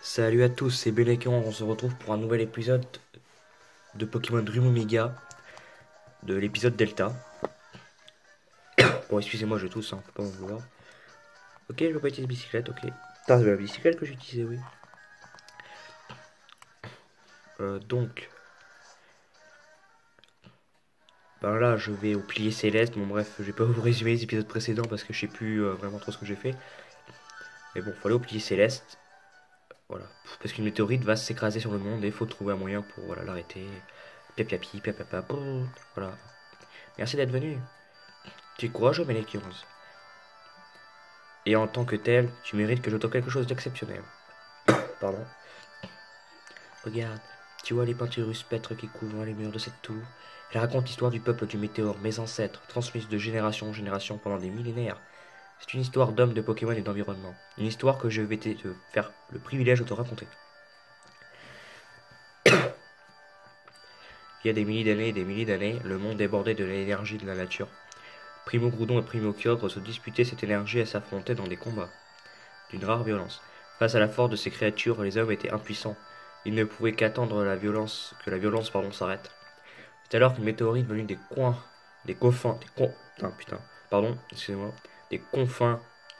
Salut à tous, c'est Benekan, on se retrouve pour un nouvel épisode de Pokémon Dream Omega, de l'épisode Delta. Bon, excusez-moi, je tousse, hein, faut pas m'en vouloir. Ok, je vais pas utiliser bicyclette, ok. Putain, c'est la bicyclette que j'utilisais, oui. Donc, ben là, je vais au pilier céleste. Bon, bref, je vais pas vous résumer les épisodes précédents parce que je sais plus vraiment trop ce que j'ai fait. Mais bon, faut aller au pilier céleste, voilà. Parce qu'une météorite va s'écraser sur le monde et il faut trouver un moyen pour voilà, l'arrêter. Piapiapi, piapapa, voilà. Merci d'être venu. Tu es courageux, Benekan. Et en tant que tel, tu mérites que je t'offre quelque chose d'exceptionnel. Pardon. Regarde, tu vois les peintures spectres qui couvrent les murs de cette tour. Elle raconte l'histoire du peuple du météore, mes ancêtres, transmise de génération en génération pendant des millénaires. C'est une histoire d'hommes, de Pokémon et d'environnement. Une histoire que je vais te faire le privilège de te raconter. Il y a des milliers d'années et des milliers d'années, le monde débordait de l'énergie de la nature. Primo Groudon et Primo Kyogre se disputaient cette énergie et s'affrontaient dans des combats d'une rare violence. Face à la force de ces créatures, les hommes étaient impuissants. Ils ne pouvaient qu'attendre que la violence s'arrête. C'est alors qu'une météorite venue des confins, des confins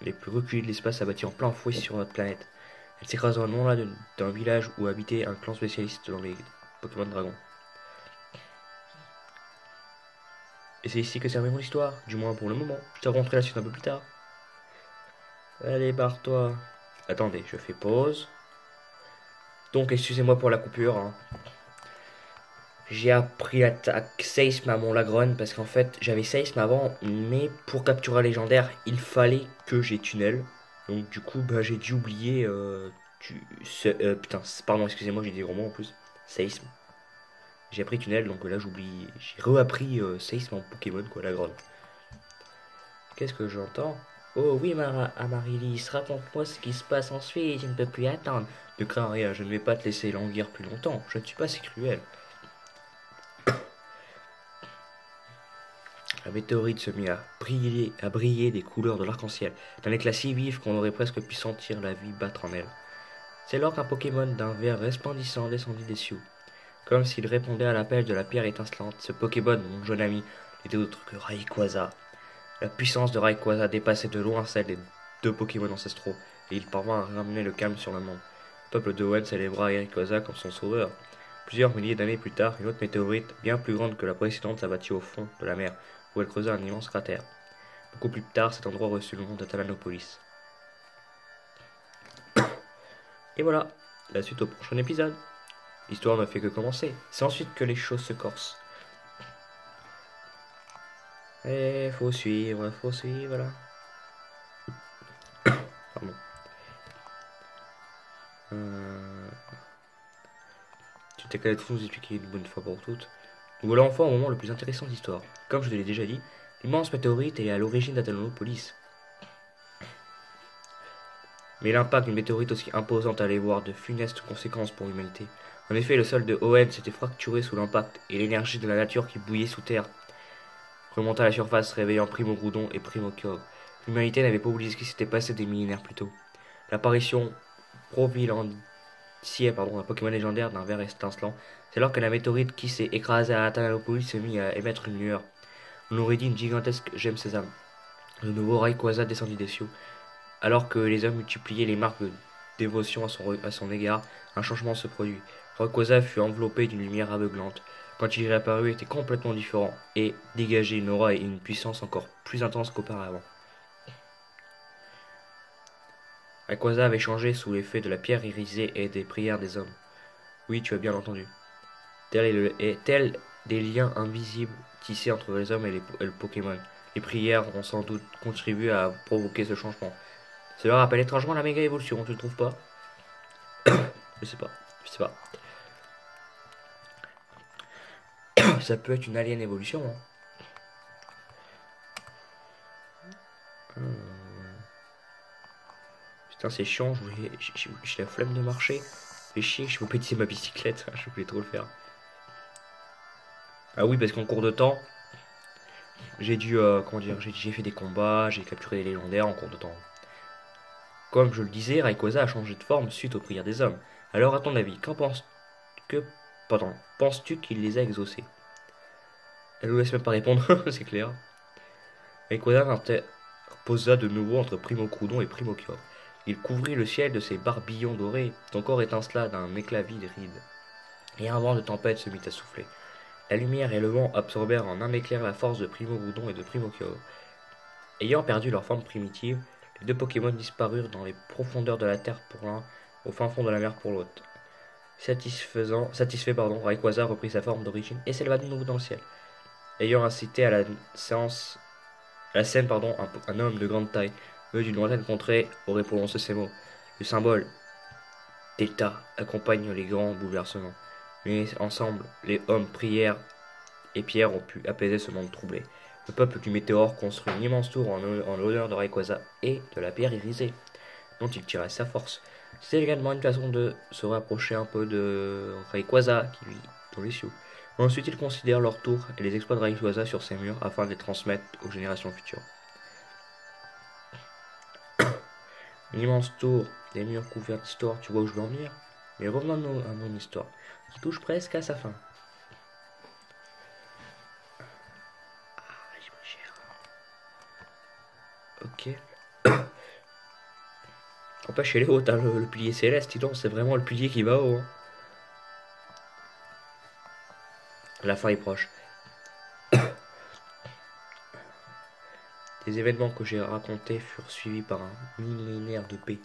les plus reculés de l'espace abattit en plein fouet sur notre planète. Elle s'écrase dans le nom là d'un village où habitait un clan spécialiste dans les Pokémon Dragons. Et c'est ici que s'est mon histoire, du moins pour le moment. Je te raconterai la suite un peu plus tard. Allez, barre-toi. Attendez, je fais pause. Donc, excusez-moi pour la coupure, hein. J'ai appris l'attaque Seisme à mon Lagron parce qu'en fait j'avais Seisme avant, mais pour capturer un légendaire il fallait que j'ai tunnel. Donc du coup bah, j'ai dû oublier putain, pardon, excusez-moi, j'ai dit gros mots en plus. Seisme. J'ai appris tunnel, donc là j'oublie. J'ai reappris Seisme en Pokémon quoi, Lagron. Qu'est-ce que j'entends? Oh oui, Amaryllis, raconte-moi ce qui se passe ensuite, je ne peux plus attendre. Ne crains rien, je ne vais pas te laisser languir plus longtemps, je ne suis pas si cruel. La météorite se mit à briller des couleurs de l'arc-en-ciel, d'un éclat si vif qu'on aurait presque pu sentir la vie battre en elle. C'est alors qu'un Pokémon d'un vert resplendissant descendit des cieux. Comme s'il répondait à l'appel de la pierre étincelante, ce Pokémon, mon jeune ami, n'était autre que Rayquaza. La puissance de Rayquaza dépassait de loin celle des deux Pokémon ancestraux, et il parvint à ramener le calme sur le monde. Le peuple de Hoenn célébra Rayquaza comme son sauveur. Plusieurs milliers d'années plus tard, une autre météorite, bien plus grande que la précédente, s'abattit au fond de la mer, où elle creusa un immense cratère. Beaucoup plus tard, cet endroit reçut le nom de Talanopolis. Et voilà, la suite au prochain épisode. L'histoire ne fait que commencer. C'est ensuite que les choses se corsent. Et faut suivre, là. Pardon. Euh... Tu t'es qu'à tout nous expliquer une bonne fois pour toutes. Nous voilà enfin au moment le plus intéressant de l'histoire. Comme je te l'ai déjà dit, l'immense météorite est à l'origine d'Atalanopolis. Mais l'impact d'une météorite aussi imposante allait avoir de funestes conséquences pour l'humanité. En effet, le sol de Hoenn s'était fracturé sous l'impact, et l'énergie de la nature qui bouillait sous terre remonta à la surface, réveillant Primo Groudon et Primo Kyogre. L'humanité n'avait pas oublié ce qui s'était passé des millénaires plus tôt. L'apparition providentielle d'un Pokémon légendaire d'un ver étincelant, c'est alors que la météorite qui s'est écrasée à Atalanopolis se mit à émettre une lueur. On aurait dit une gigantesque gemme sésame. Le nouveau Rayquaza descendit des cieux. Alors que les hommes multipliaient les marques de dévotion à son égard, un changement se produit. Rayquaza fut enveloppé d'une lumière aveuglante. Quand il réapparut, il était complètement différent et dégageait une aura et une puissance encore plus intense qu'auparavant. Rayquaza avait changé sous l'effet de la pierre irisée et des prières des hommes. Oui, tu as bien entendu. Tel des liens invisibles tissés entre les hommes et le Pokémon. Les prières ont sans doute contribué à provoquer ce changement. Cela rappelle étrangement la méga évolution, tu ne trouves pas? Je sais pas, je sais pas. Ça peut être une alien évolution, hein. Putain, c'est chiant, j'ai la flemme de marcher. Fait chier, je peux pas utiliser ma bicyclette, je voulais trop le faire. Ah oui, parce qu'en cours de temps, j'ai dû, comment dire, j'ai fait des combats, j'ai capturé des légendaires en cours de temps. Comme je le disais, Rayquaza a changé de forme suite aux prières des hommes. Alors, à ton avis, que, penses-tu qu'il les a exaucés? Elle nous laisse même pas répondre, c'est clair. Rayquaza interposa de nouveau entre Primo Croudon et Primocchio. Il couvrit le ciel de ses barbillons dorés, son corps étincela d'un éclat vide-ride. Et un vent de tempête se mit à souffler. La lumière et le vent absorbèrent en un éclair la force de Primo Croudon et de Primocchio. Ayant perdu leur forme primitive, les deux Pokémon disparurent dans les profondeurs de la terre pour l'un, au fin fond de la mer pour l'autre. Satisfait, Rayquaza reprit sa forme d'origine et s'éleva de nouveau dans le ciel. Ayant incité à la scène, un homme de grande taille, venu d'une lointaine contrée, aurait prononcé ces mots. Le symbole d'État accompagne les grands bouleversements. Mais ensemble, les hommes, prières et pierres ont pu apaiser ce monde troublé. Le peuple du météore construit une immense tour en l'honneur de Rayquaza et de la pierre irisée, dont il tirait sa force. C'est également une façon de se rapprocher un peu de Rayquaza, qui vit dans les cieux. Ensuite, ils considèrent leur tour et les exploits de Rayquaza sur ces murs afin de les transmettre aux générations futures. Une immense tour, des murs couverts d'histoire, tu vois où je veux en venir? Mais revenons à mon histoire, qui touche presque à sa fin. Ok. Empêche, elle est haute, hein, le pilier céleste, sinon c'est vraiment le pilier qui va haut. Hein. La fin est proche. Les événements que j'ai racontés furent suivis par un millénaire de paix.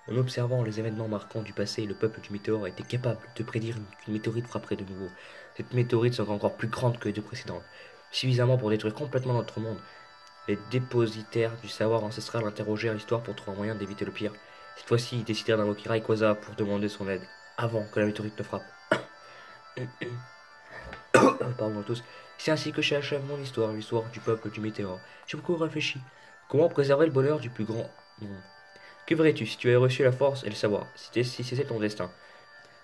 En observant les événements marquants du passé, le peuple du météore a été capable de prédire qu'une météorite frapperait de nouveau. Cette météorite sera encore plus grande que les deux précédentes, suffisamment pour détruire complètement notre monde. Les dépositaires du savoir ancestral interrogèrent l'histoire pour trouver un moyen d'éviter le pire. Cette fois-ci, ils décidèrent d'invoquer Rayquaza pour demander son aide, avant que la météorite ne frappe. Pardon à tous. C'est ainsi que j'achève mon histoire, l'histoire du peuple du météore. J'ai beaucoup réfléchi. Comment préserver le bonheur du plus grand nombre? Que ferais-tu si tu avais reçu la force et le savoir, si c'était ton destin?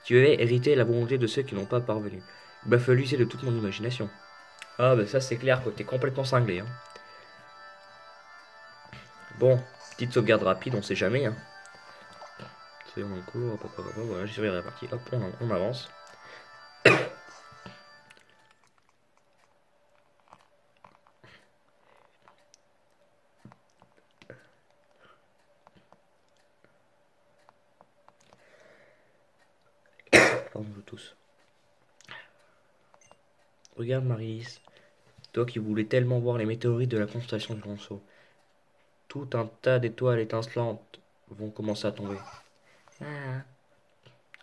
Tu avais hérité la volonté de ceux qui n'ont pas parvenu. Il m'a fallu user de toute mon imagination. Ah bah ça c'est clair que t'es complètement cinglé. Hein. Bon, petite sauvegarde rapide, on sait jamais. Hein. C'est en cours, voilà, j'ai surveillé la partie. Hop, on avance. Pardon de tous. Regarde Marie-Lise, toi qui voulais tellement voir les météorites de la constellation du Ronceau. Tout un tas d'étoiles étincelantes vont commencer à tomber. Ah.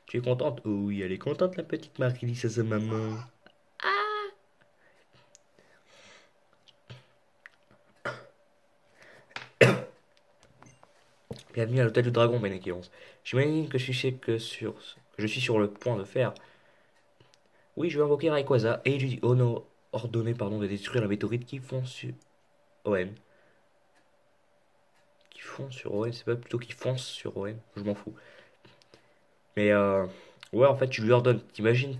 Tu es contente? Oh oui, elle est contente la petite Marie-Lise à sa maman. Bienvenue à l'hôtel du dragon, Bénéquillance. J'imagine que je suis sur le point de faire. Oui, je vais invoquer Rayquaza et lui ordonner de détruire la météorite qui fond sur ON. Qui fond sur ON, c'est pas plutôt qui fonce sur ON, je m'en fous. Mais ouais, en fait, tu lui ordonnes. T'imagines,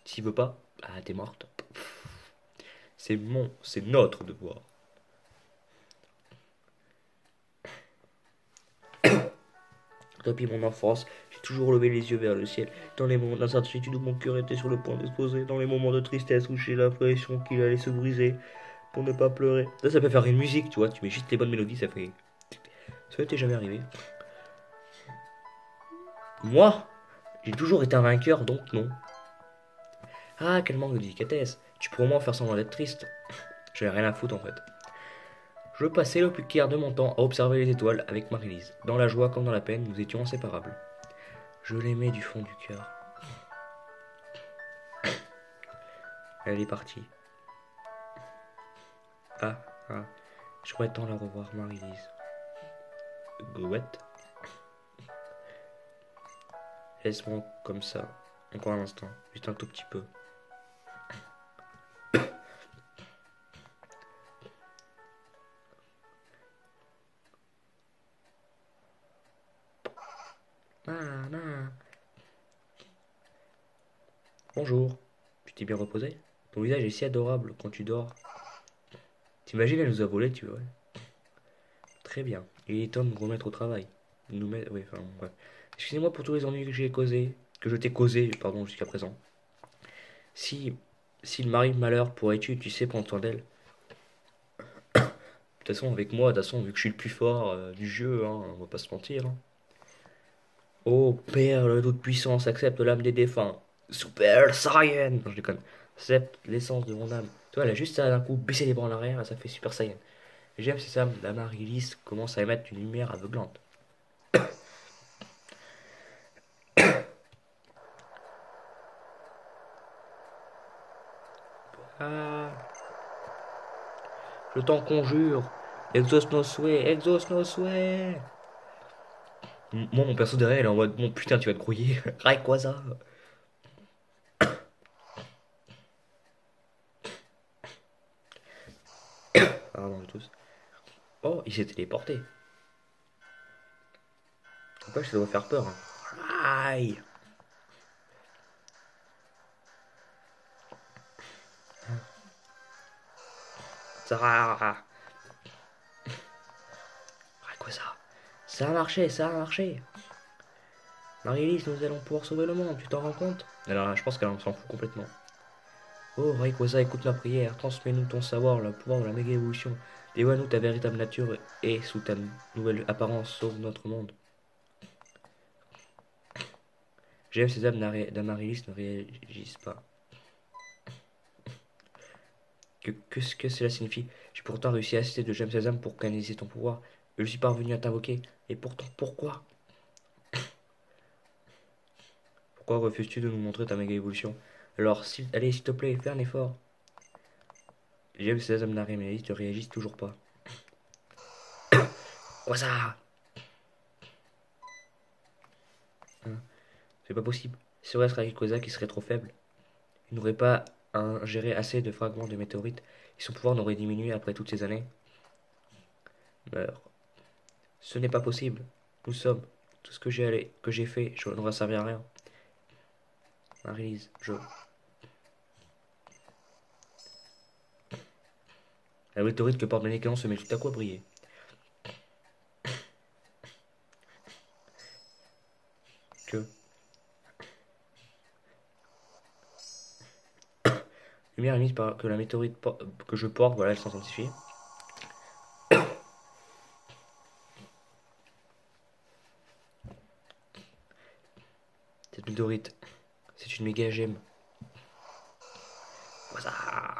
s'il veut pas, ah, t'es morte. C'est notre devoir. Depuis mon enfance, j'ai toujours levé les yeux vers le ciel. Dans les moments d'incertitude où mon cœur était sur le point d'exploser, dans les moments de tristesse où j'ai l'impression qu'il allait se briser, pour ne pas pleurer. Ça peut faire une musique, tu vois, tu mets juste les bonnes mélodies, ça fait... Ça t'est jamais arrivé. Moi, j'ai toujours été un vainqueur, donc non. Ah, quel manque de délicatesse. Tu pourrais au moins faire semblant d'être triste. J'avais rien à foutre en fait. Je passais le plus clair de mon temps à observer les étoiles avec Marie-Lise. Dans la joie comme dans la peine, nous étions inséparables. Je l'aimais du fond du cœur. Elle est partie. Ah, je prétends la revoir, Marie-Lise. Gouette. Laisse-moi comme ça, encore un instant, juste un tout petit peu. Bonjour, tu t'es bien reposé? Ton visage est si adorable quand tu dors. T'imagines, elle nous a volé, tu vois? Très bien, il est temps de nous remettre au travail. nous mettre. Oui, enfin, bref. Excusez-moi pour tous les ennuis que j'ai causés, que je t'ai causé, pardon, jusqu'à présent. Si, s'il m'arrive malheur, pourrais-tu, tu sais, prendre soin d'elle? De toute façon, avec moi, de toute façon, vu que je suis le plus fort du jeu, hein, on va pas se mentir, hein. Oh, Père, le toute puissance, accepte l'âme des défunts. Super Saiyan! Non, je déconne. Accepte l'essence de mon âme. Tu vois, elle a juste ça d'un coup baissé les bras en arrière et ça fait Super Saiyan. J'aime ces âmes d'Amaryllis commence à émettre une lumière aveuglante. Ah, je t'en conjure. Exauce nos souhaits, exauce nos souhaits. Moi, mon perso derrière, il est en mode, bon putain, tu vas te grouiller. Rayquaza. Pardon, tous. Oh, il s'est téléporté. Pourquoi ça doit faire peur, hein. Aïe. Ça. Rayquaza. Ça a marché, ça a marché. Marie-Lise, nous allons pouvoir sauver le monde, tu t'en rends compte? Alors là, je pense qu'elle s'en fout complètement. Oh, Rayquaza, écoute ma prière, transmets-nous ton savoir, le pouvoir de la méga évolution. Dévoile-nous ta véritable nature et, sous ta nouvelle apparence, sauve notre monde. J'aime ces âmes d'Amaryllis ne réagissent pas. Que cela signifie? J'ai pourtant réussi à assister de James Sésame pour canaliser ton pouvoir. Je suis parvenu à t'invoquer. Et pourtant, pourquoi? Pourquoi refuses-tu de nous montrer ta méga évolution? Alors, allez, s'il te plaît, fais un effort. James Sésame d'Amaryllis ne réagissent toujours pas. Quoi ça? Hein, c'est pas possible. Serait-ce Rayquaza qui serait trop faible? Il n'aurait pas ingéré assez de fragments de météorites et son pouvoir n'aurait diminué après toutes ces années. Meurs. Ce n'est pas possible. Nous sommes. Tout ce que j'ai fait, je n'aurait servi à rien. Marie-Lise, la météorite que porte Bénékéon se met tout à coup à briller. Que lumière émise par que la météorite que je porte, voilà, elle s'intensifie. Cette météorite, c'est une méga gemme. Voilà.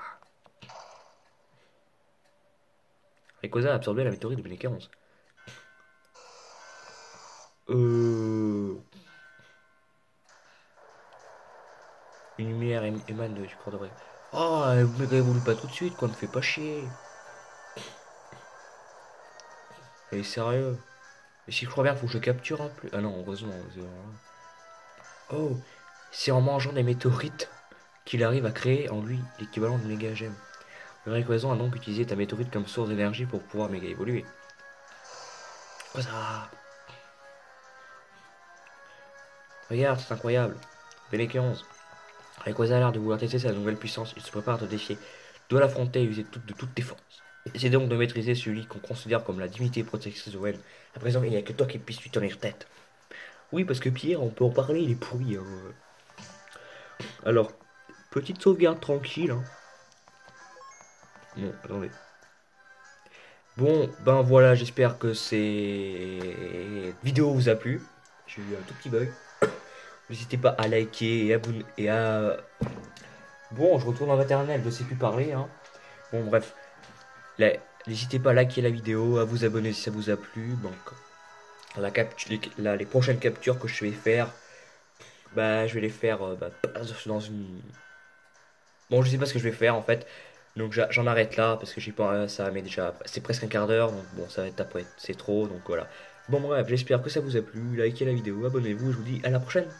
Rayquaza a absorbé la météorite de Bénékéon. Une lumière émane du corps de vrai. Oh, elle évolue pas tout de suite, quoi, me fait pas chier. Elle est sérieux. Et si je crois bien, faut que je capture un plus. Ah non, heureusement. Oh, c'est en mangeant des météorites qu'il arrive à créer en lui l'équivalent de méga gemme. Le Rayquaza a donc utilisé ta météorite comme source d'énergie pour pouvoir méga évoluer. Quoi ça? Regarde, c'est incroyable. Bénéké 11. Rayquaza a l'air de vouloir tester sa nouvelle puissance. Il se prépare à te défier. Tu dois l'affronter et user de toutes tes forces. Essaie donc de maîtriser celui qu'on considère comme la divinité protectrice de Wayne. À présent, il n'y a que toi qui puisses lui tenir tête. Oui, parce que Pierre, on peut en parler, il est pourri, hein. Alors, petite sauvegarde tranquille, hein. Bon, attendez. Bon, ben voilà, j'espère que cette vidéo vous a plu. J'ai eu un tout petit bug. N'hésitez pas à liker et à... Bon, je retourne en maternelle, je sais plus parler, hein. Bon, bref. N'hésitez pas à liker la vidéo, à vous abonner si ça vous a plu. Donc, les prochaines captures que je vais faire, bah, je vais les faire dans une... Bon, je sais pas ce que je vais faire en fait. Donc j'en arrête là parce que j'ai pas ça mais déjà c'est presque un quart d'heure donc bon ça va être après c'est trop donc voilà. Bon bref, j'espère que ça vous a plu, likez la vidéo, abonnez-vous, je vous dis à la prochaine.